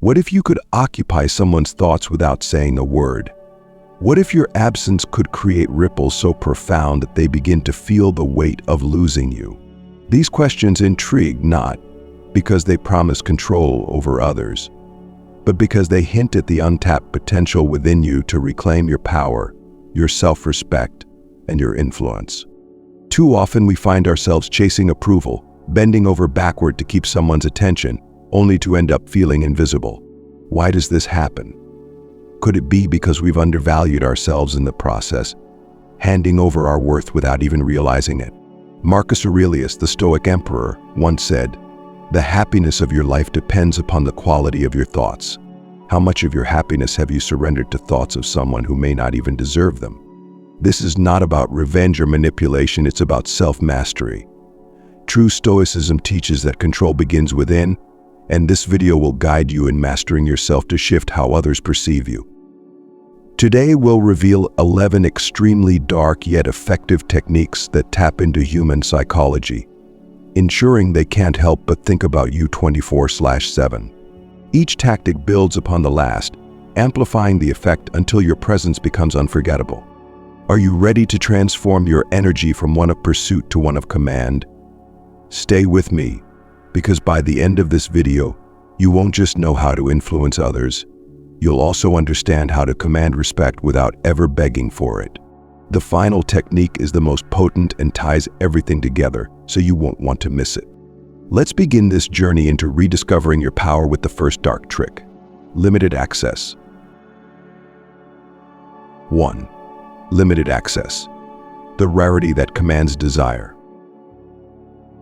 What if you could occupy someone's thoughts without saying a word? What if your absence could create ripples so profound that they begin to feel the weight of losing you? These questions intrigue not because they promise control over others, but because they hint at the untapped potential within you to reclaim your power, your self-respect, and your influence. Too often we find ourselves chasing approval, bending over backward to keep someone's attention, only to end up feeling invisible. Why does this happen? Could it be because we've undervalued ourselves in the process, handing over our worth without even realizing it? Marcus Aurelius, the Stoic emperor, once said, "The happiness of your life depends upon the quality of your thoughts." How much of your happiness have you surrendered to thoughts of someone who may not even deserve them? This is not about revenge or manipulation, it's about self-mastery. True Stoicism teaches that control begins within, and this video will guide you in mastering yourself to shift how others perceive you. Today we'll reveal 11 extremely dark yet effective techniques that tap into human psychology, ensuring they can't help but think about you 24/7. Each tactic builds upon the last, amplifying the effect until your presence becomes unforgettable. Are you ready to transform your energy from one of pursuit to one of command? Stay with me, because by the end of this video, you won't just know how to influence others, you'll also understand how to command respect without ever begging for it. The final technique is the most potent and ties everything together, so you won't want to miss it. Let's begin this journey into rediscovering your power with the first dark trick: limited access. 1. Limited access. The rarity that commands desire.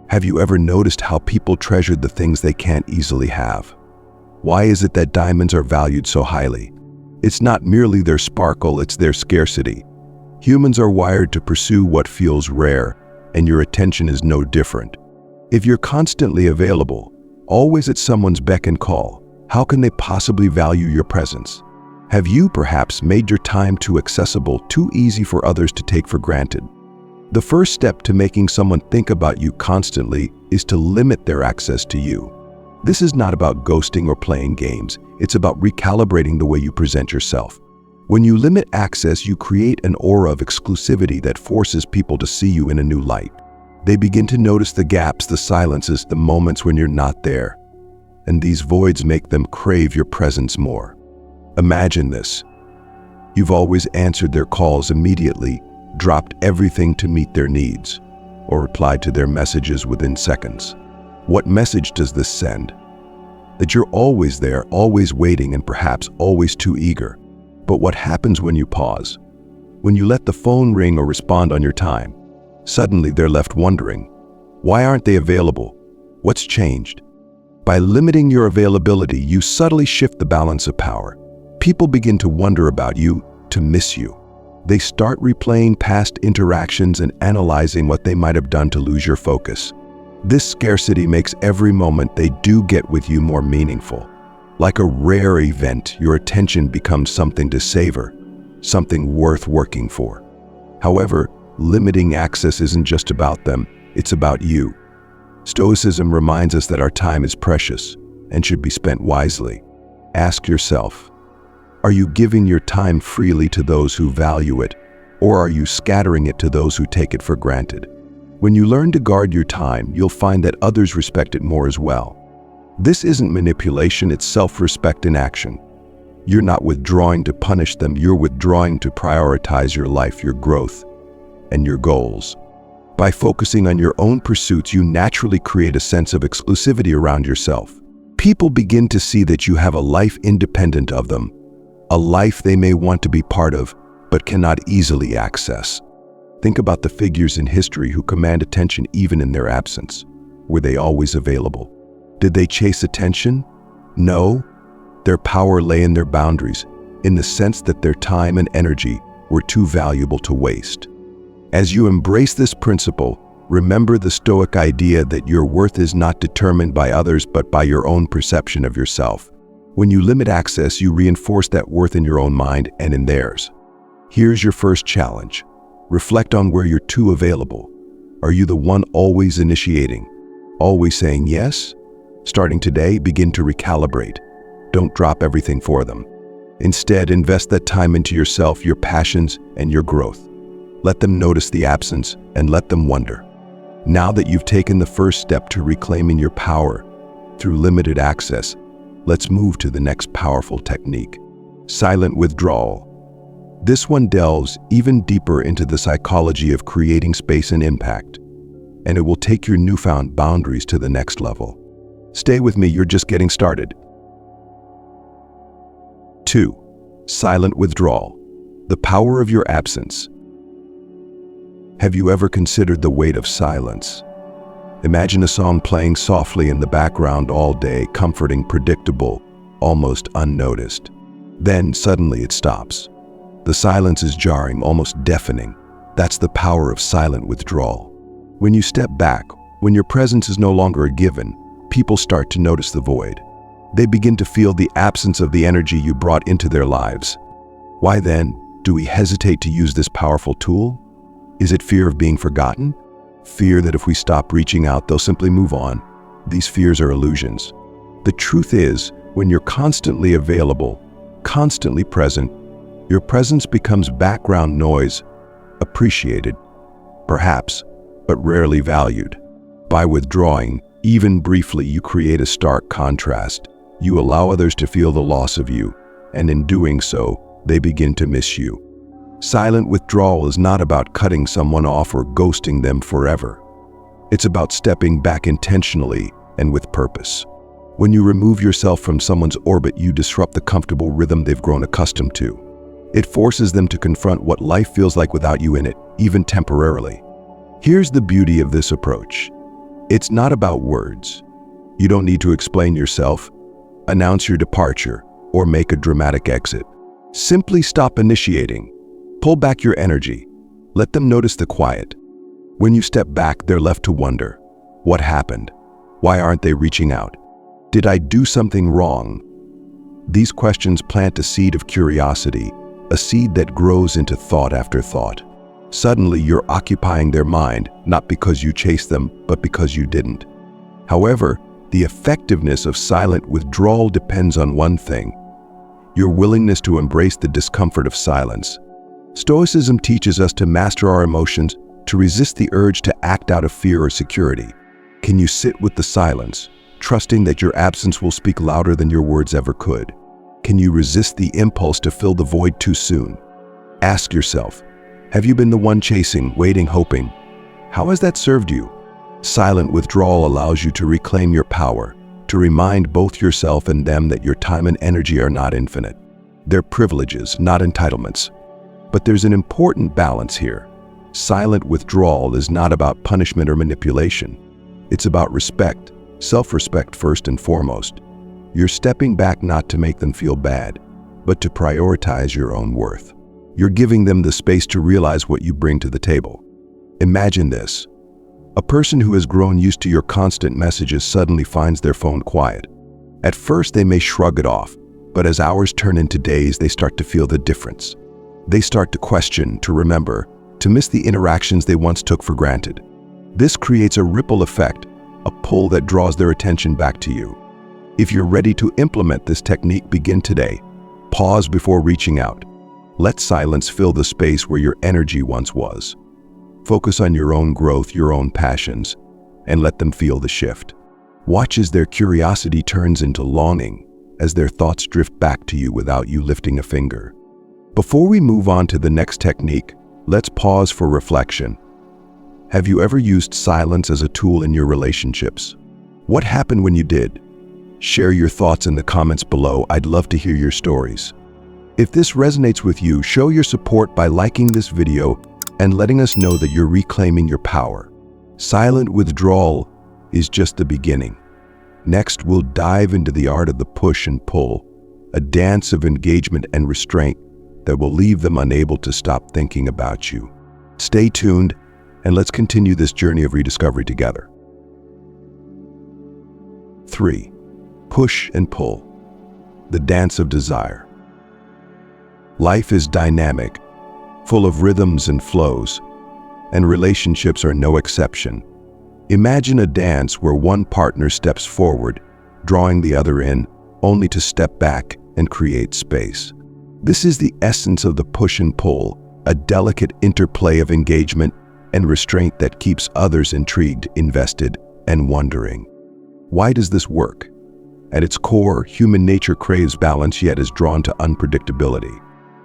Have you ever noticed how people treasure the things they can't easily have? Why is it that diamonds are valued so highly? It's not merely their sparkle, it's their scarcity. Humans are wired to pursue what feels rare, and your attention is no different. If you're constantly available, always at someone's beck and call, how can they possibly value your presence? Have you perhaps made your time too accessible, too easy for others to take for granted? The first step to making someone think about you constantly is to limit their access to you. This is not about ghosting or playing games, it's about recalibrating the way you present yourself. When you limit access, you create an aura of exclusivity that forces people to see you in a new light. They begin to notice the gaps, the silences, the moments when you're not there. And these voids make them crave your presence more. Imagine this. You've always answered their calls immediately, dropped everything to meet their needs, or replied to their messages within seconds. What message does this send? That you're always there, always waiting, and perhaps always too eager. But what happens when you pause? When you let the phone ring or respond on your time? Suddenly they're left wondering, why aren't they available? What's changed? By limiting your availability, you subtly shift the balance of power. People begin to wonder about you, to miss you. They start replaying past interactions and analyzing what they might have done to lose your focus. This scarcity makes every moment they do get with you more meaningful. Like a rare event, your attention becomes something to savor, something worth working for. However, limiting access isn't just about them, it's about you. Stoicism reminds us that our time is precious and should be spent wisely. Ask yourself, are you giving your time freely to those who value it, or are you scattering it to those who take it for granted? When you learn to guard your time, you'll find that others respect it more as well. This isn't manipulation, it's self-respect in action. You're not withdrawing to punish them, you're withdrawing to prioritize your life, your growth, and your goals. By focusing on your own pursuits, you naturally create a sense of exclusivity around yourself. People begin to see that you have a life independent of them, a life they may want to be part of, but cannot easily access. Think about the figures in history who command attention even in their absence. Were they always available? Did they chase attention? No. Their power lay in their boundaries, in the sense that their time and energy were too valuable to waste. As you embrace this principle, remember the Stoic idea that your worth is not determined by others but by your own perception of yourself. When you limit access, you reinforce that worth in your own mind and in theirs. Here's your first challenge. Reflect on where you're too available. Are you the one always initiating? Always saying yes? Starting today, begin to recalibrate. Don't drop everything for them. Instead, invest that time into yourself, your passions, and your growth. Let them notice the absence and let them wonder. Now that you've taken the first step to reclaiming your power through limited access, let's move to the next powerful technique, silent withdrawal. This one delves even deeper into the psychology of creating space and impact, and it will take your newfound boundaries to the next level. Stay with me, you're just getting started. 2. Silent withdrawal. The power of your absence. Have you ever considered the weight of silence? Imagine a song playing softly in the background all day, comforting, predictable, almost unnoticed. Then suddenly it stops. The silence is jarring, almost deafening. That's the power of silent withdrawal. When you step back, when your presence is no longer a given, people start to notice the void. They begin to feel the absence of the energy you brought into their lives. Why then do we hesitate to use this powerful tool? Is it fear of being forgotten? Fear that if we stop reaching out, they'll simply move on? These fears are illusions. The truth is, when you're constantly available, constantly present, your presence becomes background noise, appreciated, perhaps, but rarely valued. By withdrawing, even briefly, you create a stark contrast. You allow others to feel the loss of you, and in doing so, they begin to miss you. Silent withdrawal is not about cutting someone off or ghosting them forever. It's about stepping back intentionally and with purpose. When you remove yourself from someone's orbit, you disrupt the comfortable rhythm they've grown accustomed to. It forces them to confront what life feels like without you in it, even temporarily. Here's the beauty of this approach. It's not about words. You don't need to explain yourself, announce your departure, or make a dramatic exit. Simply stop initiating. Pull back your energy. Let them notice the quiet. When you step back, they're left to wonder, what happened? Why aren't they reaching out? Did I do something wrong? These questions plant a seed of curiosity, a seed that grows into thought after thought. Suddenly, you're occupying their mind, not because you chased them, but because you didn't. However, the effectiveness of silent withdrawal depends on one thing: your willingness to embrace the discomfort of silence. Stoicism teaches us to master our emotions, to resist the urge to act out of fear or security. Can you sit with the silence, trusting that your absence will speak louder than your words ever could? Can you resist the impulse to fill the void too soon? Ask yourself, have you been the one chasing, waiting, hoping? How has that served you? Silent withdrawal allows you to reclaim your power, to remind both yourself and them that your time and energy are not infinite. They're privileges, not entitlements. But there's an important balance here. Silent withdrawal is not about punishment or manipulation. It's about respect, self-respect first and foremost. You're stepping back not to make them feel bad, but to prioritize your own worth. You're giving them the space to realize what you bring to the table. Imagine this. A person who has grown used to your constant messages suddenly finds their phone quiet. At first, they may shrug it off, but as hours turn into days, they start to feel the difference. They start to question, to remember, to miss the interactions they once took for granted. This creates a ripple effect, a pull that draws their attention back to you. If you're ready to implement this technique, begin today. Pause before reaching out. Let silence fill the space where your energy once was. Focus on your own growth, your own passions, and let them feel the shift. Watch as their curiosity turns into longing, as their thoughts drift back to you without you lifting a finger. Before we move on to the next technique, let's pause for reflection. Have you ever used silence as a tool in your relationships? What happened when you did? Share your thoughts in the comments below. I'd love to hear your stories. If this resonates with you, show your support by liking this video and letting us know that you're reclaiming your power. Silent withdrawal is just the beginning. Next, we'll dive into the art of the push and pull, a dance of engagement and restraint that will leave them unable to stop thinking about you. Stay tuned, and let's continue this journey of rediscovery together. 3. Push and pull, the dance of desire. Life is dynamic, full of rhythms and flows, and relationships are no exception. Imagine a dance where one partner steps forward, drawing the other in, only to step back and create space. This is the essence of the push and pull, a delicate interplay of engagement and restraint that keeps others intrigued, invested, and wondering. Why does this work? At its core, human nature craves balance yet is drawn to unpredictability.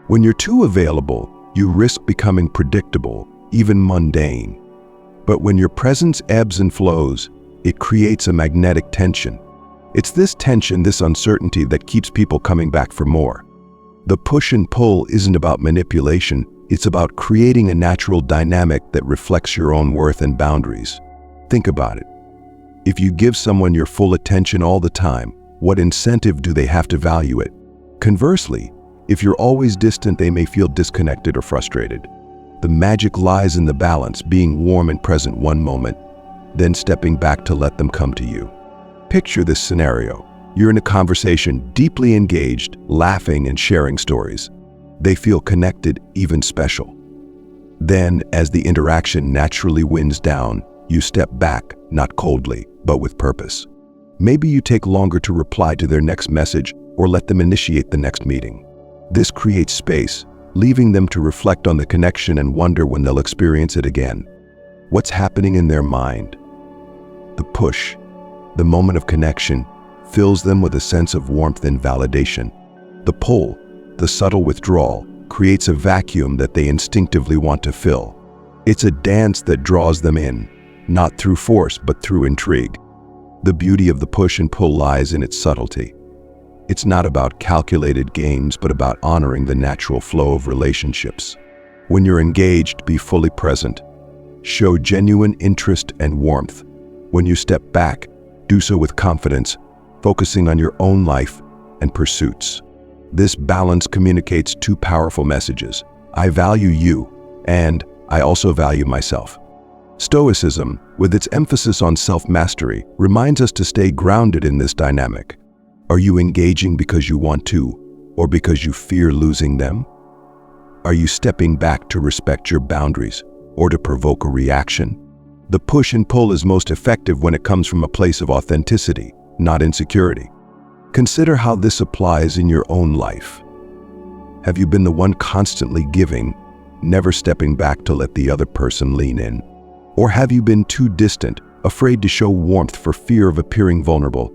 When you're too available, you risk becoming predictable, even mundane. But when your presence ebbs and flows, it creates a magnetic tension. It's this tension, this uncertainty, that keeps people coming back for more. The push and pull isn't about manipulation, it's about creating a natural dynamic that reflects your own worth and boundaries. Think about it. If you give someone your full attention all the time, what incentive do they have to value it? Conversely, if you're always distant, they may feel disconnected or frustrated. The magic lies in the balance, being warm and present one moment, then stepping back to let them come to you. Picture this scenario. You're in a conversation, deeply engaged, laughing and sharing stories. They feel connected, even special. Then, as the interaction naturally winds down, you step back, not coldly, but with purpose. Maybe you take longer to reply to their next message or let them initiate the next meeting. This creates space, leaving them to reflect on the connection and wonder when they'll experience it again. What's happening in their mind? The push, the moment of connection, fills them with a sense of warmth and validation. The pull, the subtle withdrawal, creates a vacuum that they instinctively want to fill. It's a dance that draws them in, not through force but through intrigue. The beauty of the push and pull lies in its subtlety. It's not about calculated games but about honoring the natural flow of relationships. When you're engaged, be fully present. Show genuine interest and warmth. When you step back, do so with confidence, focusing on your own life and pursuits. This balance communicates two powerful messages. I value you, and I also value myself. Stoicism, with its emphasis on self-mastery, reminds us to stay grounded in this dynamic. Are you engaging because you want to, or because you fear losing them? Are you stepping back to respect your boundaries, or to provoke a reaction? The push and pull is most effective when it comes from a place of authenticity, not insecurity. Consider how this applies in your own life. Have you been the one constantly giving, never stepping back to let the other person lean in? Or have you been too distant, afraid to show warmth for fear of appearing vulnerable?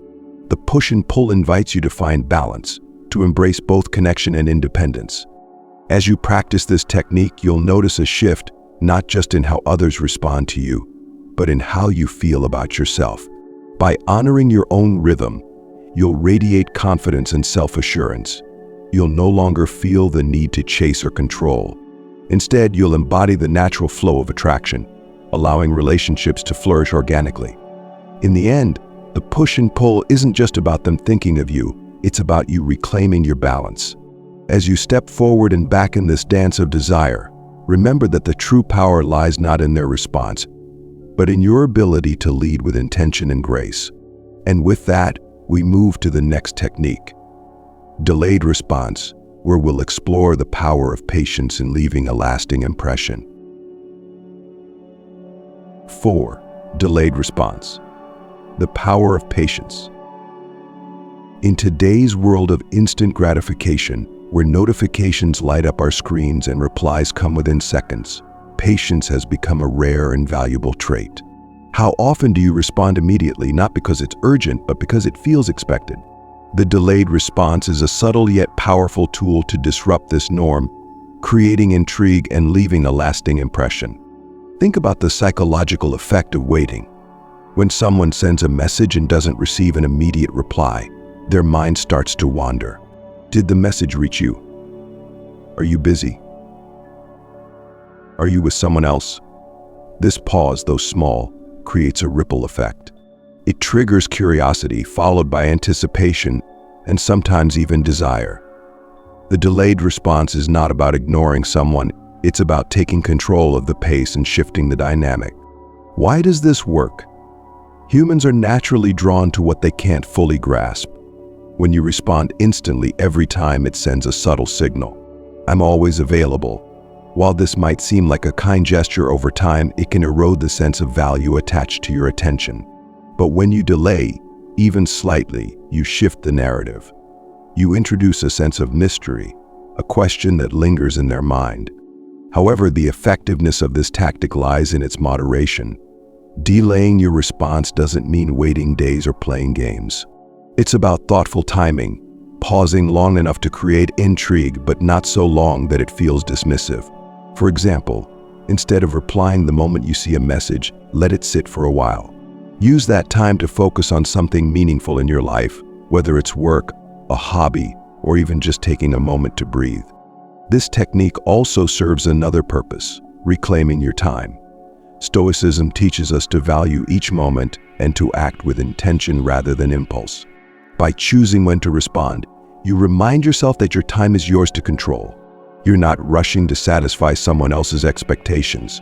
The push and pull invites you to find balance, to embrace both connection and independence. As you practice this technique, you'll notice a shift, not just in how others respond to you, but in how you feel about yourself. By honoring your own rhythm, you'll radiate confidence and self-assurance. You'll no longer feel the need to chase or control. Instead, you'll embody the natural flow of attraction, allowing relationships to flourish organically. In the end, the push and pull isn't just about them thinking of you, it's about you reclaiming your balance. As you step forward and back in this dance of desire, remember that the true power lies not in their response, but in your ability to lead with intention and grace. And with that, we move to the next technique, delayed response, where we'll explore the power of patience in leaving a lasting impression. 4. Delayed response. The power of patience. In today's world of instant gratification, where notifications light up our screens and replies come within seconds, patience has become a rare and valuable trait. How often do you respond immediately, not because it's urgent, but because it feels expected? The delayed response is a subtle yet powerful tool to disrupt this norm, creating intrigue and leaving a lasting impression. Think about the psychological effect of waiting. When someone sends a message and doesn't receive an immediate reply, their mind starts to wander. Did the message reach you? Are you busy? Are you with someone else? This pause, though small, creates a ripple effect. It triggers curiosity, followed by anticipation, and sometimes even desire. The delayed response is not about ignoring someone, it's about taking control of the pace and shifting the dynamic. Why does this work? Humans are naturally drawn to what they can't fully grasp. When you respond instantly every time, it sends a subtle signal. I'm always available. While this might seem like a kind gesture, over time, it can erode the sense of value attached to your attention. But when you delay, Even slightly, you shift the narrative. You introduce a sense of mystery, a question that lingers in their mind. However, the effectiveness of this tactic lies in its moderation. Delaying your response doesn't mean waiting days or playing games. It's about thoughtful timing, pausing long enough to create intrigue but not so long that it feels dismissive. For example, instead of replying the moment you see a message, let it sit for a while. Use that time to focus on something meaningful in your life, whether it's work, a hobby, or even just taking a moment to breathe. This technique also serves another purpose: reclaiming your time. Stoicism teaches us to value each moment and to act with intention rather than impulse. By choosing when to respond, you remind yourself that your time is yours to control. You're not rushing to satisfy someone else's expectations.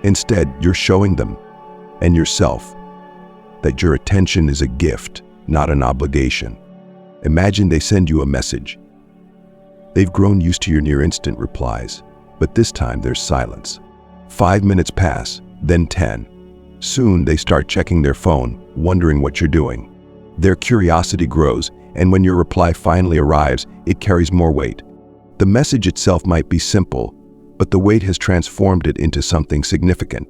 Instead, you're showing them, and yourself, that your attention is a gift, not an obligation. Imagine they send you a message. They've grown used to your near-instant replies, but this time there's silence. 5 minutes pass, then 10. Soon they start checking their phone, wondering what you're doing. Their curiosity grows, and when your reply finally arrives, it carries more weight. The message itself might be simple, but the weight has transformed it into something significant.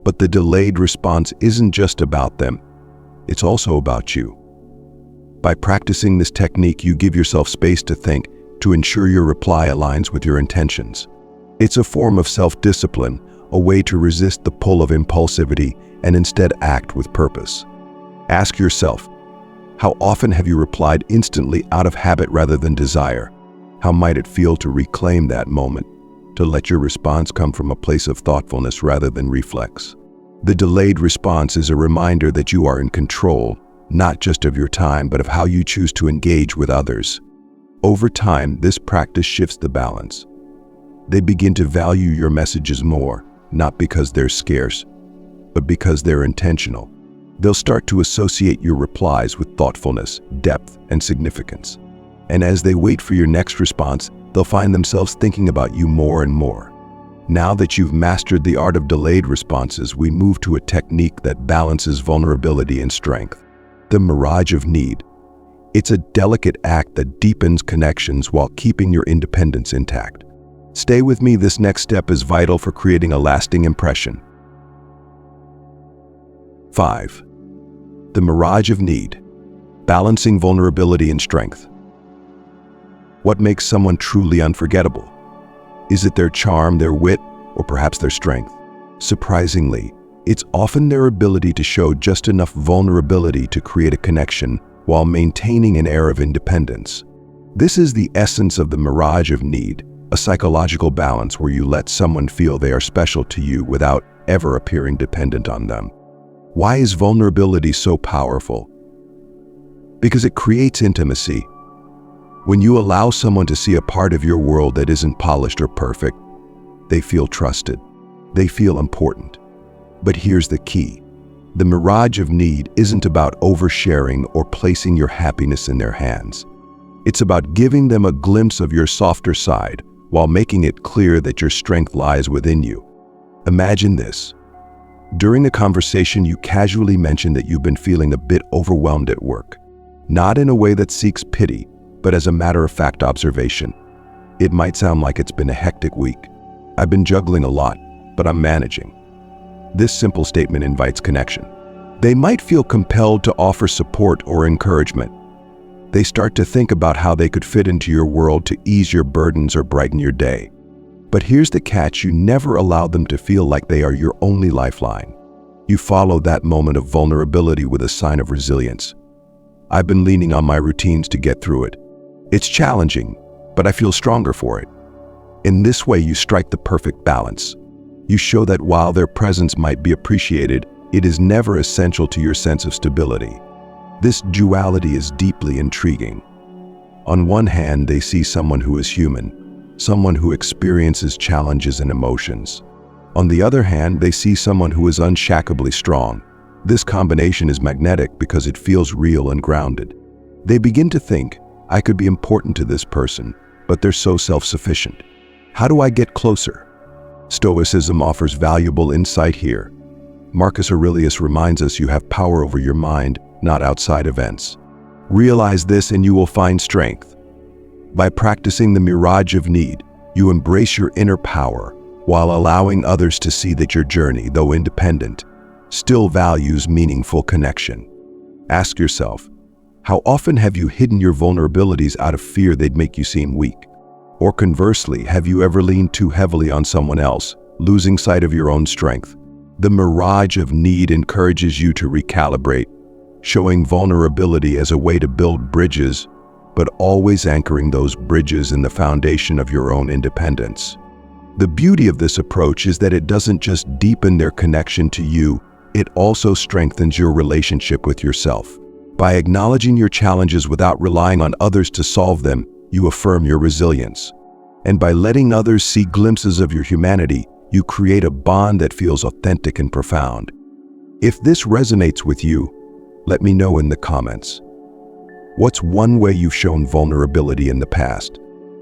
But the delayed response isn't just about them, it's also about you. By practicing this technique, you give yourself space to think, to ensure your reply aligns with your intentions. It's a form of self-discipline, a way to resist the pull of impulsivity and instead act with purpose. Ask yourself, how often have you replied instantly out of habit rather than desire? How might it feel to reclaim that moment, to let your response come from a place of thoughtfulness rather than reflex? The delayed response is a reminder that you are in control, not just of your time, but of how you choose to engage with others. Over time, this practice shifts the balance. They begin to value your messages more, not because they're scarce, but because they're intentional. They'll start to associate your replies with thoughtfulness, depth, and significance. And as they wait for your next response, they'll find themselves thinking about you more and more. Now that you've mastered the art of delayed responses, we move to a technique that balances vulnerability and strength. The Mirage of Need. It's a delicate act that deepens connections while keeping your independence intact. Stay with me, this next step is vital for creating a lasting impression. 5. The Mirage of Need. Balancing vulnerability and strength. What makes someone truly unforgettable? Is it their charm, their wit, or perhaps their strength? Surprisingly, it's often their ability to show just enough vulnerability to create a connection while maintaining an air of independence. This is the essence of the Mirage of Need, a psychological balance where you let someone feel they are special to you without ever appearing dependent on them. Why is vulnerability so powerful? Because it creates intimacy. When you allow someone to see a part of your world that isn't polished or perfect, they feel trusted. They feel important. But here's the key. The Mirage of Need isn't about oversharing or placing your happiness in their hands. It's about giving them a glimpse of your softer side while making it clear that your strength lies within you. Imagine this. During a conversation, you casually mention that you've been feeling a bit overwhelmed at work. Not in a way that seeks pity, but as a matter-of-fact observation. It might sound like it's been a hectic week. I've been juggling a lot, but I'm managing. This simple statement invites connection. They might feel compelled to offer support or encouragement. They start to think about how they could fit into your world to ease your burdens or brighten your day. But here's the catch: you never allow them to feel like they are your only lifeline. You follow that moment of vulnerability with a sign of resilience. I've been leaning on my routines to get through it. It's challenging, but I feel stronger for it. In this way, you strike the perfect balance. You show that while their presence might be appreciated, it is never essential to your sense of stability. This duality is deeply intriguing. On one hand, they see someone who is human, someone who experiences challenges and emotions. On the other hand, they see someone who is unshackably strong. This combination is magnetic because it feels real and grounded. They begin to think, I could be important to this person, but they're so self-sufficient. How do I get closer? Stoicism offers valuable insight here. Marcus Aurelius reminds us you have power over your mind, not outside events. Realize this and you will find strength. By practicing the mirage of need, you embrace your inner power while allowing others to see that your journey, though independent, still values meaningful connection. Ask yourself, how often have you hidden your vulnerabilities out of fear they'd make you seem weak? Or conversely, have you ever leaned too heavily on someone else, losing sight of your own strength? The mirage of need encourages you to recalibrate, showing vulnerability as a way to build bridges, but always anchoring those bridges in the foundation of your own independence. The beauty of this approach is that it doesn't just deepen their connection to you, it also strengthens your relationship with yourself. By acknowledging your challenges without relying on others to solve them, you affirm your resilience. And by letting others see glimpses of your humanity, you create a bond that feels authentic and profound. If this resonates with you, let me know in the comments. What's one way you've shown vulnerability in the past?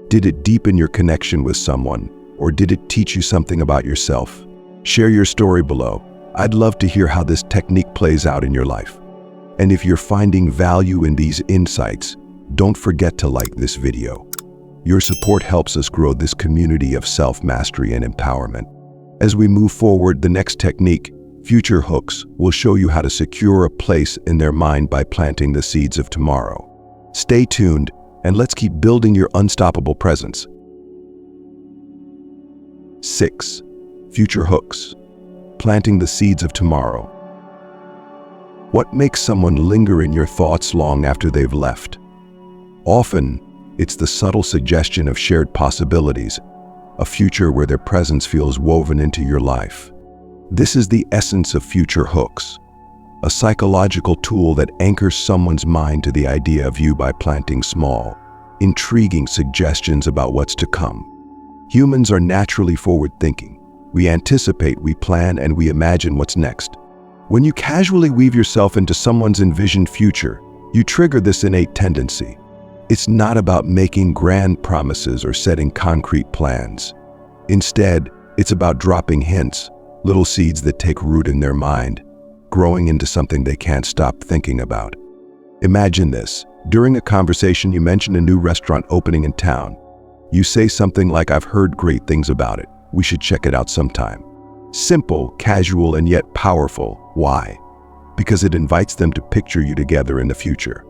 Did it deepen your connection with someone, or did it teach you something about yourself? Share your story below. I'd love to hear how this technique plays out in your life. And if you're finding value in these insights, don't forget to like this video. Your support helps us grow this community of self-mastery and empowerment. As we move forward, the next technique, Future Hooks, will show you how to secure a place in their mind by planting the seeds of tomorrow. Stay tuned, and let's keep building your unstoppable presence. 6. Future Hooks. Planting the seeds of tomorrow. What makes someone linger in your thoughts long after they've left? Often, it's the subtle suggestion of shared possibilities, a future where their presence feels woven into your life. This is the essence of Future Hooks, a psychological tool that anchors someone's mind to the idea of you by planting small, intriguing suggestions about what's to come. Humans are naturally forward-thinking. We anticipate, we plan, and we imagine what's next. When you casually weave yourself into someone's envisioned future, you trigger this innate tendency. It's not about making grand promises or setting concrete plans. Instead, it's about dropping hints, little seeds that take root in their mind, growing into something they can't stop thinking about. Imagine this. During a conversation, you mention a new restaurant opening in town. You say something like, "I've heard great things about it. We should check it out sometime." Simple, casual, and yet powerful. Why? Because it invites them to picture you together in the future.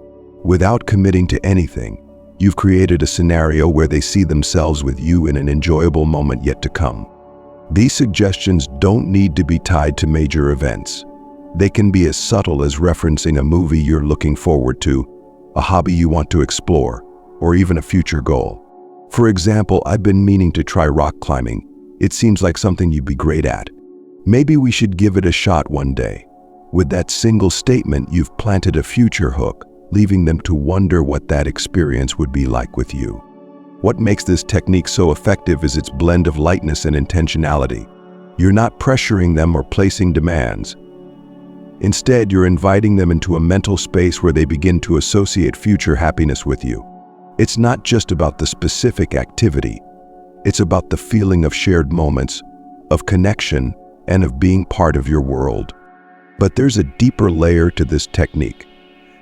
Without committing to anything, you've created a scenario where they see themselves with you in an enjoyable moment yet to come. These suggestions don't need to be tied to major events. They can be as subtle as referencing a movie you're looking forward to, a hobby you want to explore, or even a future goal. For example, "I've been meaning to try rock climbing. It seems like something you'd be great at. Maybe we should give it a shot one day." With that single statement, you've planted a future hook, leaving them to wonder what that experience would be like with you. What makes this technique so effective is its blend of lightness and intentionality. You're not pressuring them or placing demands. Instead, you're inviting them into a mental space where they begin to associate future happiness with you. It's not just about the specific activity. It's about the feeling of shared moments, of connection, and of being part of your world. But there's a deeper layer to this technique.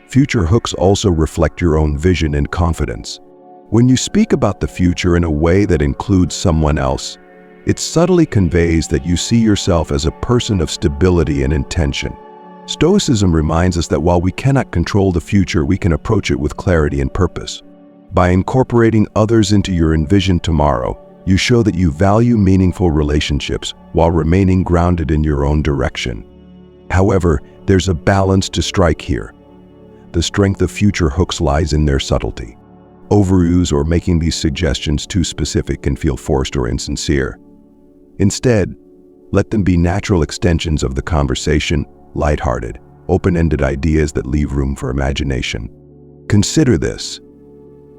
Future hooks also reflect your own vision and confidence. When you speak about the future in a way that includes someone else, it subtly conveys that you see yourself as a person of stability and intention. Stoicism reminds us that while we cannot control the future, we can approach it with clarity and purpose. By incorporating others into your envisioned tomorrow, you show that you value meaningful relationships while remaining grounded in your own direction. However, there's a balance to strike here. The strength of future hooks lies in their subtlety. Overuse or making these suggestions too specific can feel forced or insincere. Instead, let them be natural extensions of the conversation, lighthearted, open-ended ideas that leave room for imagination. Consider this.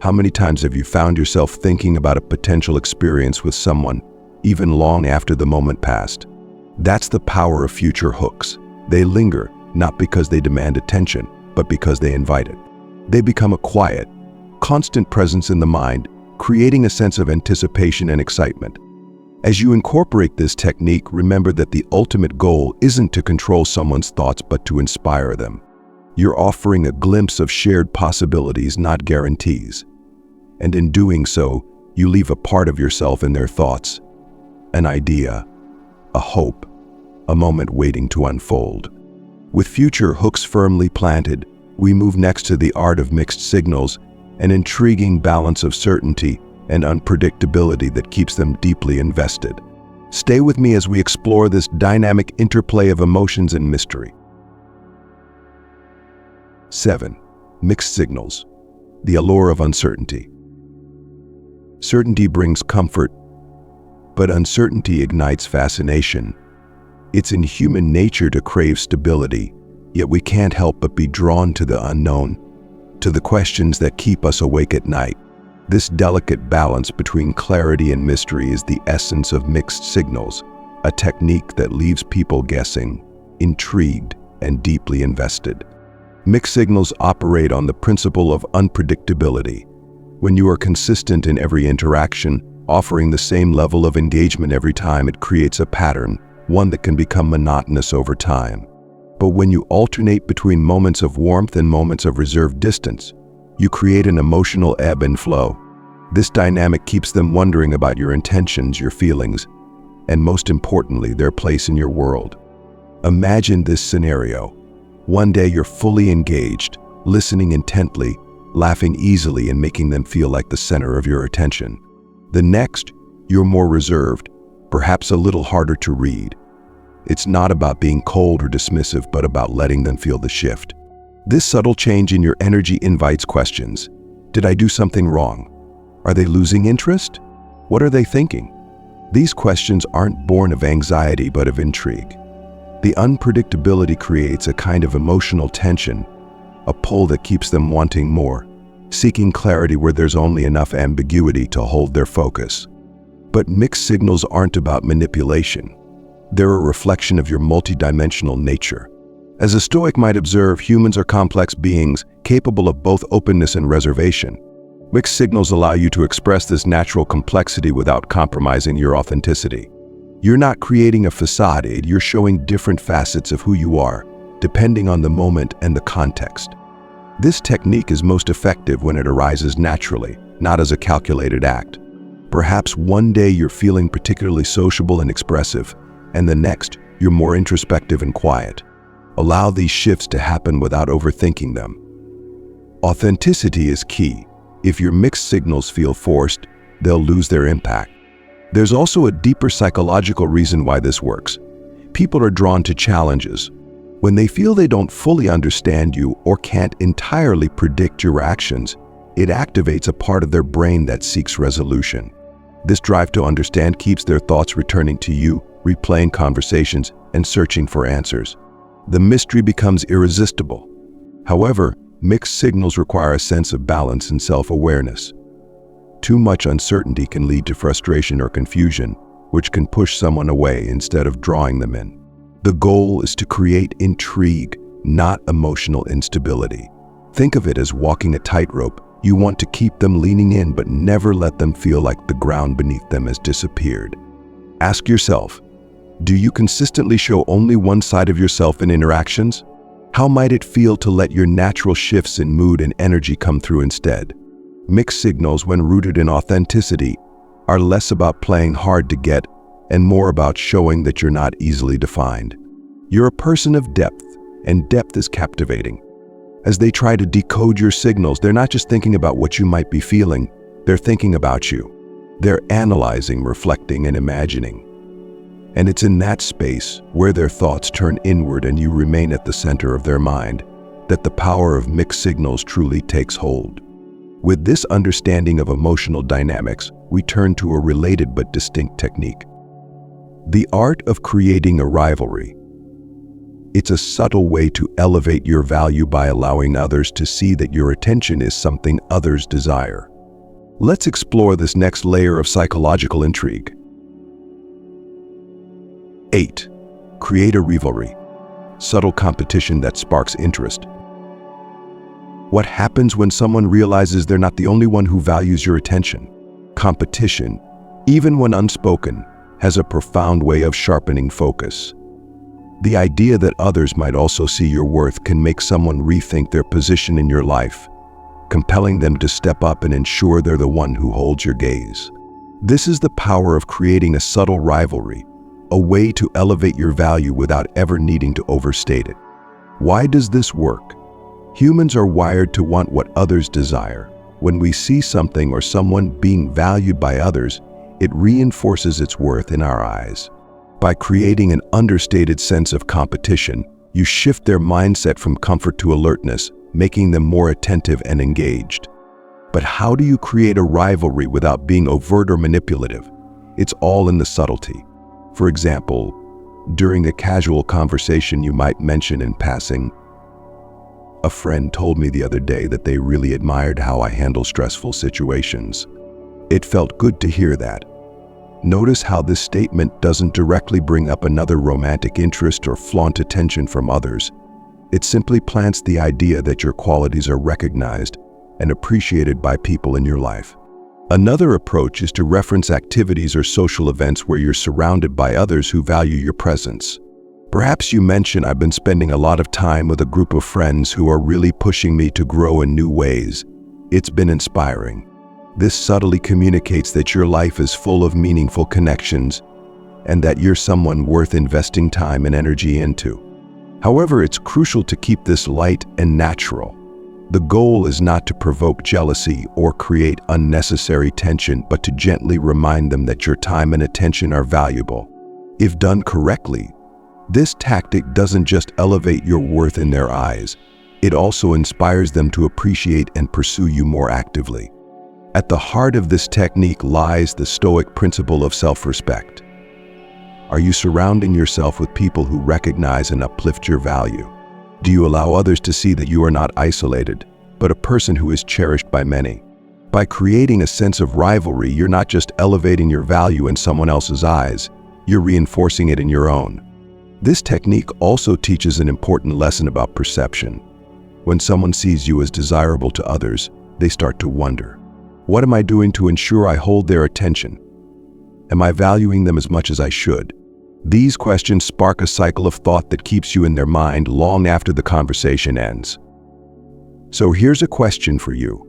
How many times have you found yourself thinking about a potential experience with someone, even long after the moment passed? That's the power of future hooks. They linger, not because they demand attention, but because they invite it. They become a quiet, constant presence in the mind, creating a sense of anticipation and excitement. As you incorporate this technique, remember that the ultimate goal isn't to control someone's thoughts, but to inspire them. You're offering a glimpse of shared possibilities, not guarantees. And in doing so, you leave a part of yourself in their thoughts, an idea, a hope, a moment waiting to unfold. With future hooks firmly planted, we move next to the art of mixed signals, an intriguing balance of certainty and unpredictability that keeps them deeply invested. Stay with me as we explore this dynamic interplay of emotions and mystery. 7. Mixed signals. The allure of uncertainty. Certainty brings comfort, but uncertainty ignites fascination. It's in human nature to crave stability, yet we can't help but be drawn to the unknown, to the questions that keep us awake at night. This delicate balance between clarity and mystery is the essence of mixed signals, a technique that leaves people guessing, intrigued, and deeply invested. Mixed signals operate on the principle of unpredictability. When you are consistent in every interaction, offering the same level of engagement every time, it creates a pattern, one that can become monotonous over time. But when you alternate between moments of warmth and moments of reserved distance, you create an emotional ebb and flow. This dynamic keeps them wondering about your intentions, your feelings, and most importantly, their place in your world. Imagine this scenario. One day you're fully engaged, listening intently, laughing easily, and making them feel like the center of your attention. The next, you're more reserved, perhaps a little harder to read. It's not about being cold or dismissive, but about letting them feel the shift. This subtle change in your energy invites questions. Did I do something wrong? Are they losing interest? What are they thinking? These questions aren't born of anxiety, but of intrigue. The unpredictability creates a kind of emotional tension, a pull that keeps them wanting more, seeking clarity where there's only enough ambiguity to hold their focus. But mixed signals aren't about manipulation. They're a reflection of your multidimensional nature. As a Stoic might observe, humans are complex beings capable of both openness and reservation. Mixed signals allow you to express this natural complexity without compromising your authenticity. You're not creating a facade, you're showing different facets of who you are, depending on the moment and the context. This technique is most effective when it arises naturally, not as a calculated act. Perhaps one day you're feeling particularly sociable and expressive, and the next, you're more introspective and quiet. Allow these shifts to happen without overthinking them. Authenticity is key. If your mixed signals feel forced, they'll lose their impact. There's also a deeper psychological reason why this works. People are drawn to challenges. When they feel they don't fully understand you or can't entirely predict your actions, it activates a part of their brain that seeks resolution. This drive to understand keeps their thoughts returning to you, replaying conversations, and searching for answers. The mystery becomes irresistible. However, mixed signals require a sense of balance and self-awareness. Too much uncertainty can lead to frustration or confusion, which can push someone away instead of drawing them in. The goal is to create intrigue, not emotional instability. Think of it as walking a tightrope. You want to keep them leaning in, but never let them feel like the ground beneath them has disappeared. Ask yourself, do you consistently show only one side of yourself in interactions? How might it feel to let your natural shifts in mood and energy come through instead? Mixed signals, when rooted in authenticity, are less about playing hard to get and more about showing that you're not easily defined. You're a person of depth, and depth is captivating. As they try to decode your signals, they're not just thinking about what you might be feeling, they're thinking about you. They're analyzing, reflecting, and imagining. And it's in that space, where their thoughts turn inward and you remain at the center of their mind, that the power of mixed signals truly takes hold. With this understanding of emotional dynamics, we turn to a related but distinct technique. The art of creating a rivalry. It's a subtle way to elevate your value by allowing others to see that your attention is something others desire. Let's explore this next layer of psychological intrigue. 8. Create a rivalry. Subtle competition that sparks interest. What happens when someone realizes they're not the only one who values your attention? Competition, even when unspoken, has a profound way of sharpening focus. The idea that others might also see your worth can make someone rethink their position in your life, compelling them to step up and ensure they're the one who holds your gaze. This is the power of creating a subtle rivalry, a way to elevate your value without ever needing to overstate it. Why does this work? Humans are wired to want what others desire. When we see something or someone being valued by others, it reinforces its worth in our eyes. By creating an understated sense of competition, you shift their mindset from comfort to alertness, making them more attentive and engaged. But how do you create a rivalry without being overt or manipulative? It's all in the subtlety. For example, during a casual conversation you might mention in passing, "A friend told me the other day that they really admired how I handle stressful situations. It felt good to hear that." Notice how this statement doesn't directly bring up another romantic interest or flaunt attention from others. It simply plants the idea that your qualities are recognized and appreciated by people in your life. Another approach is to reference activities or social events where you're surrounded by others who value your presence. Perhaps you mention, "I've been spending a lot of time with a group of friends who are really pushing me to grow in new ways. It's been inspiring." This subtly communicates that your life is full of meaningful connections and that you're someone worth investing time and energy into. However, it's crucial to keep this light and natural. The goal is not to provoke jealousy or create unnecessary tension, but to gently remind them that your time and attention are valuable. If done correctly, this tactic doesn't just elevate your worth in their eyes, it also inspires them to appreciate and pursue you more actively. At the heart of this technique lies the Stoic principle of self-respect. Are you surrounding yourself with people who recognize and uplift your value? Do you allow others to see that you are not isolated, but a person who is cherished by many? By creating a sense of rivalry, you're not just elevating your value in someone else's eyes, you're reinforcing it in your own. This technique also teaches an important lesson about perception. When someone sees you as desirable to others, they start to wonder, "What am I doing to ensure I hold their attention? Am I valuing them as much as I should?" These questions spark a cycle of thought that keeps you in their mind long after the conversation ends. So here's a question for you.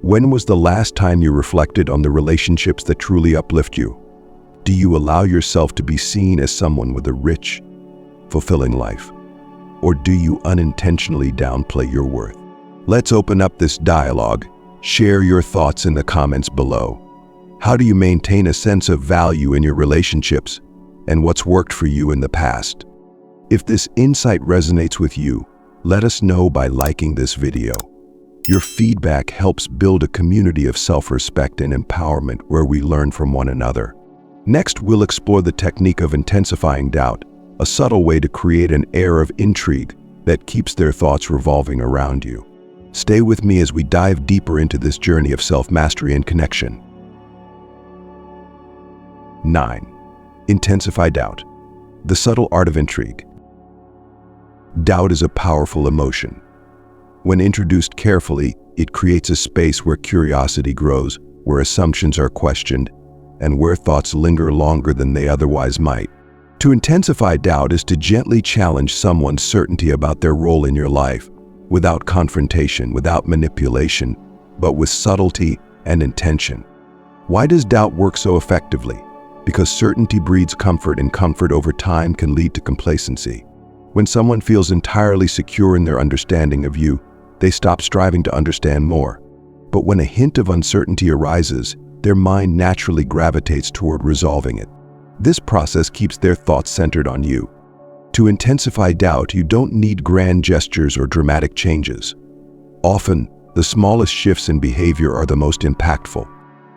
When was the last time you reflected on the relationships that truly uplift you? Do you allow yourself to be seen as someone with a rich, fulfilling life? Or do you unintentionally downplay your worth? Let's open up this dialogue. Share your thoughts in the comments below. How do you maintain a sense of value in your relationships, and what's worked for you in the past? If this insight resonates with you, let us know by liking this video. Your feedback helps build a community of self-respect and empowerment where we learn from one another. Next, we'll explore the technique of intensifying doubt, a subtle way to create an air of intrigue that keeps their thoughts revolving around you. Stay with me as we dive deeper into this journey of self-mastery and connection. 9. Intensify doubt, the subtle art of intrigue. Doubt is a powerful emotion. When introduced carefully, it creates a space where curiosity grows, where assumptions are questioned, and where thoughts linger longer than they otherwise might. To intensify doubt is to gently challenge someone's certainty about their role in your life, without confrontation, without manipulation, but with subtlety and intention. Why does doubt work so effectively? Because certainty breeds comfort, and comfort over time can lead to complacency. When someone feels entirely secure in their understanding of you, they stop striving to understand more. But when a hint of uncertainty arises, their mind naturally gravitates toward resolving it. This process keeps their thoughts centered on you. To intensify doubt, you don't need grand gestures or dramatic changes. Often, the smallest shifts in behavior are the most impactful.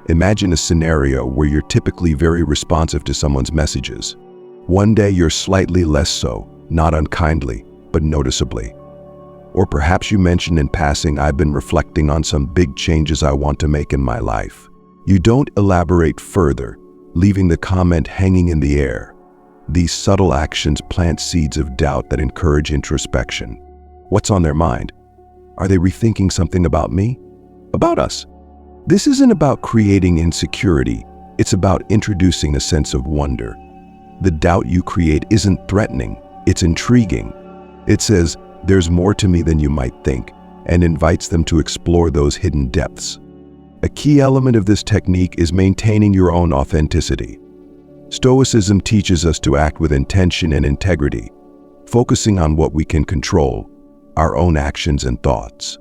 Imagine a scenario where you're typically very responsive to someone's messages. One day you're slightly less so, not unkindly, but noticeably. Or perhaps you mention in passing, "I've been reflecting on some big changes I want to make in my life." You don't elaborate further, leaving the comment hanging in the air. These subtle actions plant seeds of doubt that encourage introspection. What's on their mind? Are they rethinking something about me? About us? This isn't about creating insecurity, it's about introducing a sense of wonder. The doubt you create isn't threatening, It's intriguing. It says, "There's more to me than you might think," and invites them to explore those hidden depths. A key element of this technique is maintaining your own authenticity. Stoicism teaches us to act with intention and integrity, focusing on what we can control, our own actions and thoughts.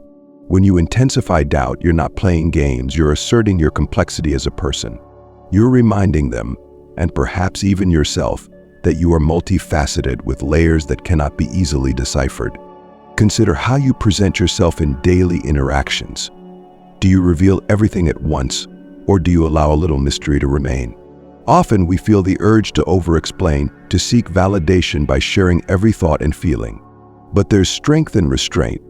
When you intensify doubt, you're not playing games, you're asserting your complexity as a person. You're reminding them, and perhaps even yourself, that you are multifaceted with layers that cannot be easily deciphered. Consider how you present yourself in daily interactions. Do you reveal everything at once, or do you allow a little mystery to remain? Often we feel the urge to over-explain, to seek validation by sharing every thought and feeling. But there's strength in restraint.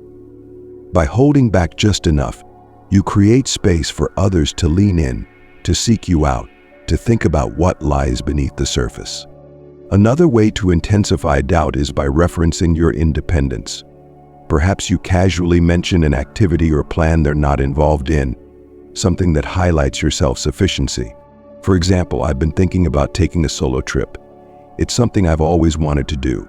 By holding back just enough, you create space for others to lean in, to seek you out, to think about what lies beneath the surface. Another way to intensify doubt is by referencing your independence. Perhaps you casually mention an activity or plan they're not involved in, something that highlights your self-sufficiency. For example, I've been thinking about taking a solo trip. It's something I've always wanted to do.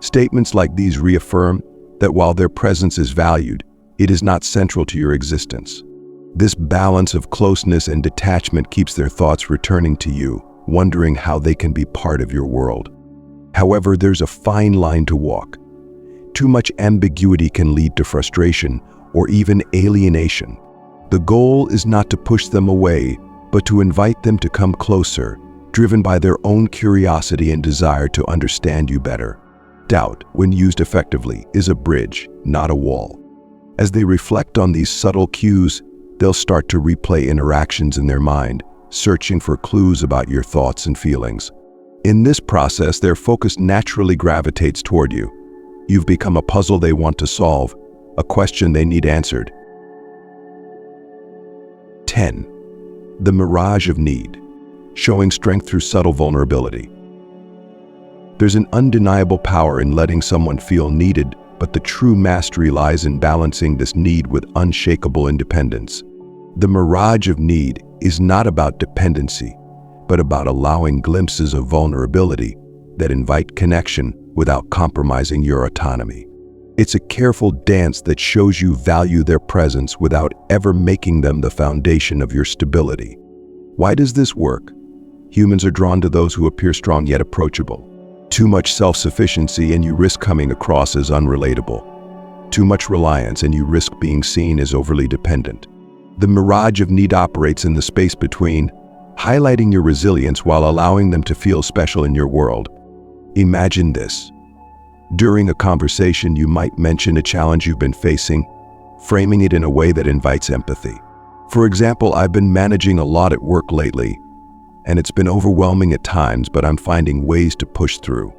Statements like these reaffirm that while their presence is valued, it is not central to your existence. This balance of closeness and detachment keeps their thoughts returning to you, wondering how they can be part of your world. However, there's a fine line to walk. Too much ambiguity can lead to frustration or even alienation. The goal is not to push them away, but to invite them to come closer, driven by their own curiosity and desire to understand you better. Doubt, when used effectively, is a bridge, not a wall. As they reflect on these subtle cues, they'll start to replay interactions in their mind, searching for clues about your thoughts and feelings. In this process, their focus naturally gravitates toward you. You've become a puzzle they want to solve, a question they need answered. 10. The mirage of need, showing strength through subtle vulnerability. There's an undeniable power in letting someone feel needed, but the true mastery lies in balancing this need with unshakable independence. The mirage of need is not about dependency, but about allowing glimpses of vulnerability that invite connection without compromising your autonomy. It's a careful dance that shows you value their presence without ever making them the foundation of your stability. Why does this work? Humans are drawn to those who appear strong yet approachable. Too much self-sufficiency and you risk coming across as unrelatable. Too much reliance and you risk being seen as overly dependent. The mirage of need operates in the space between, highlighting your resilience while allowing them to feel special in your world. Imagine this. During a conversation, you might mention a challenge you've been facing, framing it in a way that invites empathy. For example, "I've been managing a lot at work lately, and it's been overwhelming at times, but I'm finding ways to push through."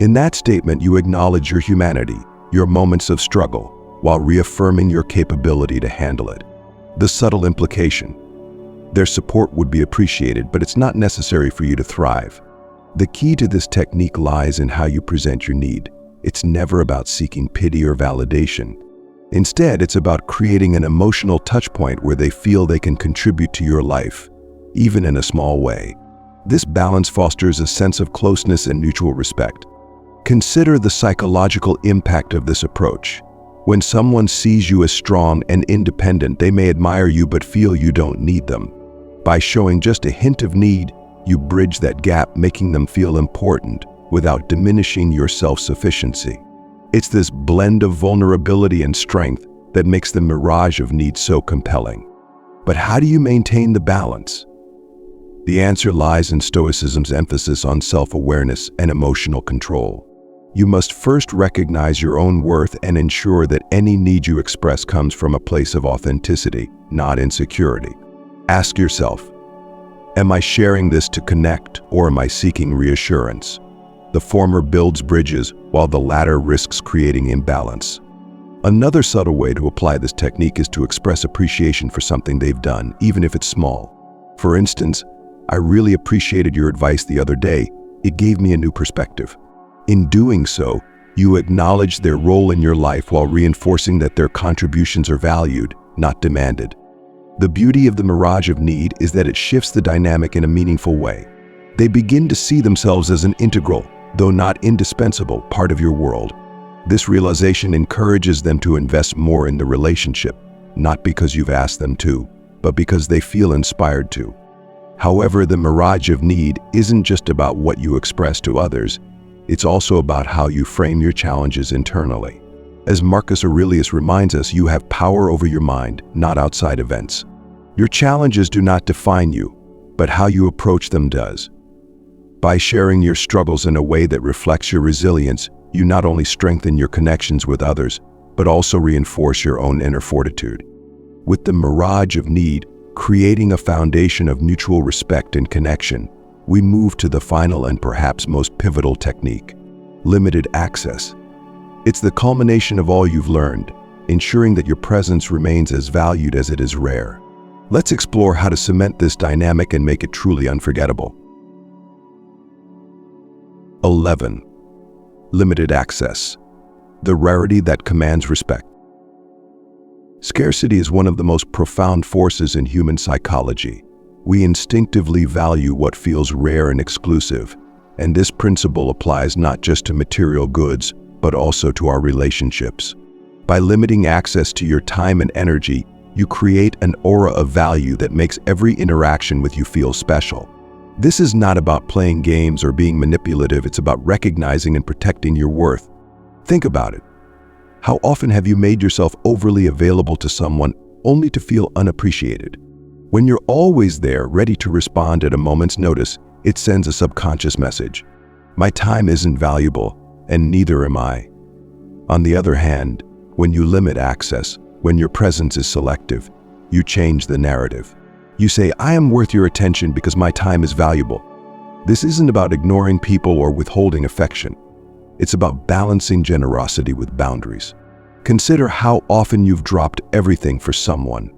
In that statement, you acknowledge your humanity, your moments of struggle, while reaffirming your capability to handle it. The subtle implication: their support would be appreciated, but it's not necessary for you to thrive. The key to this technique lies in how you present your need. It's never about seeking pity or validation. Instead, it's about creating an emotional touchpoint where they feel they can contribute to your life, even in a small way. This balance fosters a sense of closeness and mutual respect. Consider the psychological impact of this approach. When someone sees you as strong and independent, they may admire you but feel you don't need them. By showing just a hint of need, you bridge that gap, making them feel important without diminishing your self-sufficiency. It's this blend of vulnerability and strength that makes the mirage of need so compelling. But how do you maintain the balance? The answer lies in Stoicism's emphasis on self-awareness and emotional control. You must first recognize your own worth and ensure that any need you express comes from a place of authenticity, not insecurity. Ask yourself, am I sharing this to connect, or am I seeking reassurance? The former builds bridges, while the latter risks creating imbalance. Another subtle way to apply this technique is to express appreciation for something they've done, even if it's small. For instance, "I really appreciated your advice the other day. It gave me a new perspective." In doing so, you acknowledge their role in your life while reinforcing that their contributions are valued, not demanded. The beauty of the mirage of need is that it shifts the dynamic in a meaningful way. They begin to see themselves as an integral, though not indispensable, part of your world. This realization encourages them to invest more in the relationship, not because you've asked them to, but because they feel inspired to. However, the mirage of need isn't just about what you express to others, it's also about how you frame your challenges internally. As Marcus Aurelius reminds us, you have power over your mind, not outside events. Your challenges do not define you, but how you approach them does. By sharing your struggles in a way that reflects your resilience, you not only strengthen your connections with others, but also reinforce your own inner fortitude. With the mirage of need, creating a foundation of mutual respect and connection, we move to the final and perhaps most pivotal technique, limited access. It's the culmination of all you've learned, ensuring that your presence remains as valued as it is rare. Let's explore how to cement this dynamic and make it truly unforgettable. 11. Limited access. The rarity that commands respect. Scarcity is one of the most profound forces in human psychology. We instinctively value what feels rare and exclusive, and this principle applies not just to material goods, but also to our relationships. By limiting access to your time and energy, you create an aura of value that makes every interaction with you feel special. This is not about playing games or being manipulative, it's about recognizing and protecting your worth. Think about it. How often have you made yourself overly available to someone only to feel unappreciated? When you're always there, ready to respond at a moment's notice, it sends a subconscious message. My time isn't valuable, and neither am I. On the other hand, when you limit access, when your presence is selective, you change the narrative. You say, I am worth your attention because my time is valuable. This isn't about ignoring people or withholding affection. It's about balancing generosity with boundaries. Consider how often you've dropped everything for someone,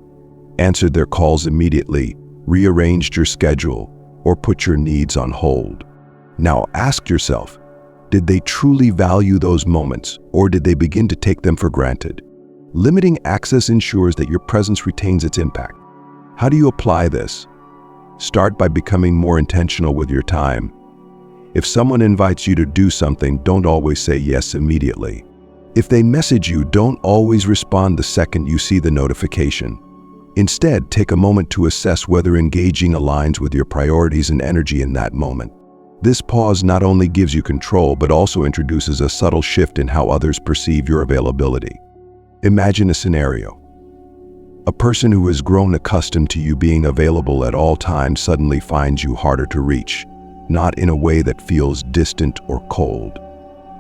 answered their calls immediately, rearranged your schedule, or put your needs on hold. Now ask yourself, did they truly value those moments, or did they begin to take them for granted? Limiting access ensures that your presence retains its impact. How do you apply this? Start by becoming more intentional with your time. If someone invites you to do something, don't always say yes immediately. If they message you, don't always respond the second you see the notification. Instead, take a moment to assess whether engaging aligns with your priorities and energy in that moment. This pause not only gives you control, but also introduces a subtle shift in how others perceive your availability. Imagine a scenario. A person who has grown accustomed to you being available at all times suddenly finds you harder to reach, not in a way that feels distant or cold,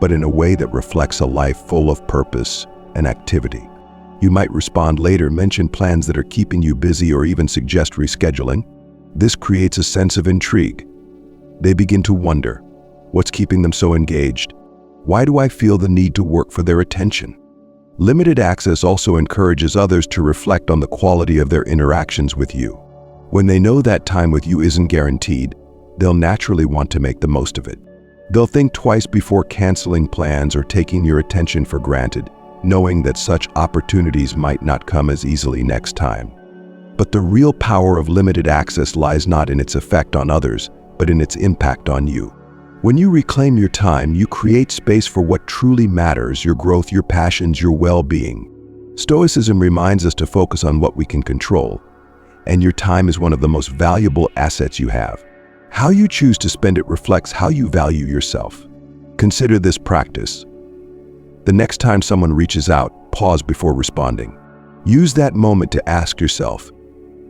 but in a way that reflects a life full of purpose and activity. You might respond later, mention plans that are keeping you busy, or even suggest rescheduling. This creates a sense of intrigue. They begin to wonder, what's keeping them so engaged? Why do I feel the need to work for their attention? Limited access also encourages others to reflect on the quality of their interactions with you. When they know that time with you isn't guaranteed, they'll naturally want to make the most of it. They'll think twice before canceling plans or taking your attention for granted, knowing that such opportunities might not come as easily next time. But the real power of limited access lies not in its effect on others, but in its impact on you. When you reclaim your time, you create space for what truly matters: your growth, your passions, your well-being. Stoicism reminds us to focus on what we can control, and your time is one of the most valuable assets you have. How you choose to spend it reflects how you value yourself. Consider this practice. The next time someone reaches out, pause before responding. Use that moment to ask yourself,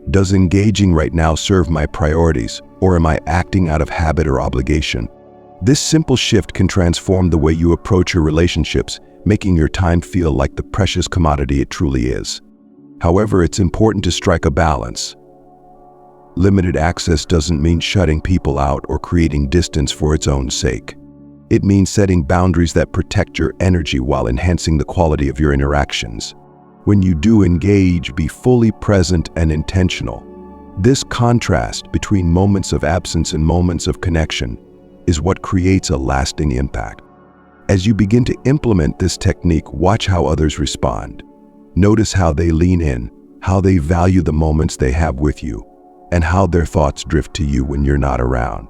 does engaging right now serve my priorities, or am I acting out of habit or obligation? This simple shift can transform the way you approach your relationships, making your time feel like the precious commodity it truly is. However, it's important to strike a balance. Limited access doesn't mean shutting people out or creating distance for its own sake. It means setting boundaries that protect your energy while enhancing the quality of your interactions. When you do engage, be fully present and intentional. This contrast between moments of absence and moments of connection is what creates a lasting impact. As you begin to implement this technique, watch how others respond. Notice how they lean in, how they value the moments they have with you, and how their thoughts drift to you when you're not around.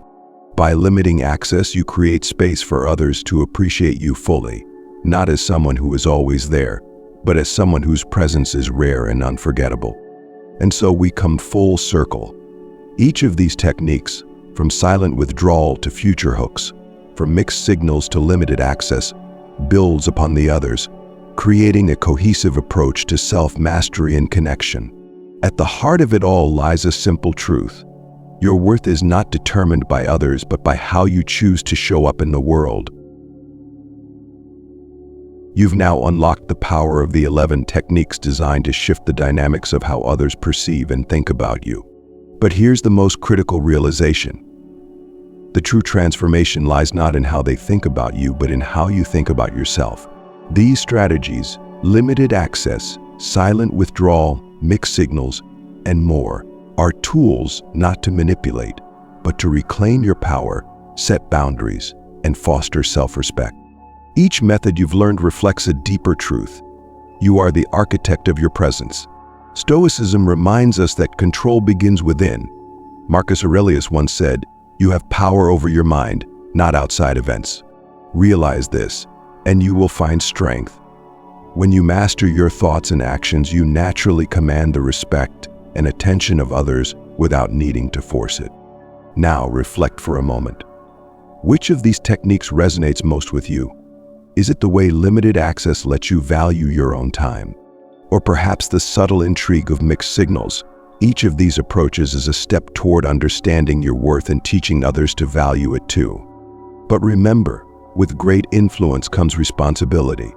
By limiting access, you create space for others to appreciate you fully, not as someone who is always there, but as someone whose presence is rare and unforgettable. And so we come full circle. Each of these techniques, from silent withdrawal to future hooks, from mixed signals to limited access, builds upon the others, creating a cohesive approach to self-mastery and connection. At the heart of it all lies a simple truth. Your worth is not determined by others, but by how you choose to show up in the world. You've now unlocked the power of the 11 techniques designed to shift the dynamics of how others perceive and think about you. But here's the most critical realization. The true transformation lies not in how they think about you, but in how you think about yourself. These strategies, limited access, silent withdrawal, mixed signals, and more, are tools not to manipulate, but to reclaim your power, set boundaries, and foster self-respect. Each method you've learned reflects a deeper truth. You are the architect of your presence. Stoicism reminds us that control begins within. Marcus Aurelius once said, "You have power over your mind, not outside events." Realize this, and you will find strength. When you master your thoughts and actions, you naturally command the respect and attention of others without needing to force it. Now reflect for a moment. Which of these techniques resonates most with you? Is it the way limited access lets you value your own time? Or perhaps the subtle intrigue of mixed signals? Each of these approaches is a step toward understanding your worth and teaching others to value it too. But remember, with great influence comes responsibility.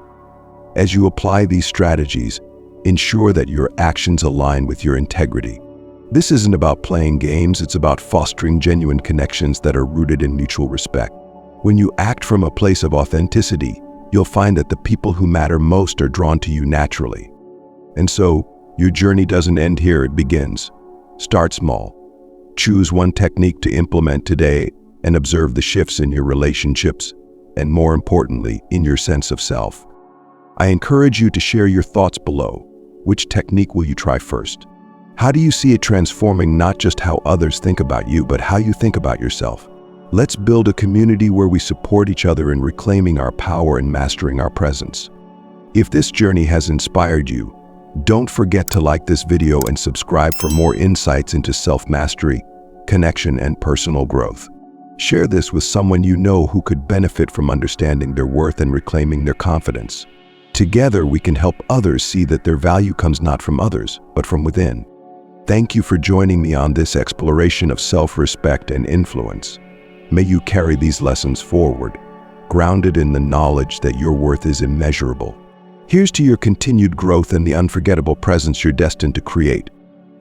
As you apply these strategies, ensure that your actions align with your integrity. This isn't about playing games, it's about fostering genuine connections that are rooted in mutual respect. When you act from a place of authenticity, you'll find that the people who matter most are drawn to you naturally. And so, your journey doesn't end here, it begins. Start small. Choose one technique to implement today and observe the shifts in your relationships, and more importantly, in your sense of self. I encourage you to share your thoughts below. Which technique will you try first? How do you see it transforming not just how others think about you, but how you think about yourself? Let's build a community where we support each other in reclaiming our power and mastering our presence. If this journey has inspired you, don't forget to like this video and subscribe for more insights into self-mastery, connection, and personal growth. Share this with someone you know who could benefit from understanding their worth and reclaiming their confidence. Together, we can help others see that their value comes not from others, but from within. Thank you for joining me on this exploration of self-respect and influence. May you carry these lessons forward, grounded in the knowledge that your worth is immeasurable. Here's to your continued growth and the unforgettable presence you're destined to create.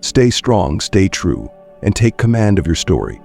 Stay strong, stay true, and take command of your story.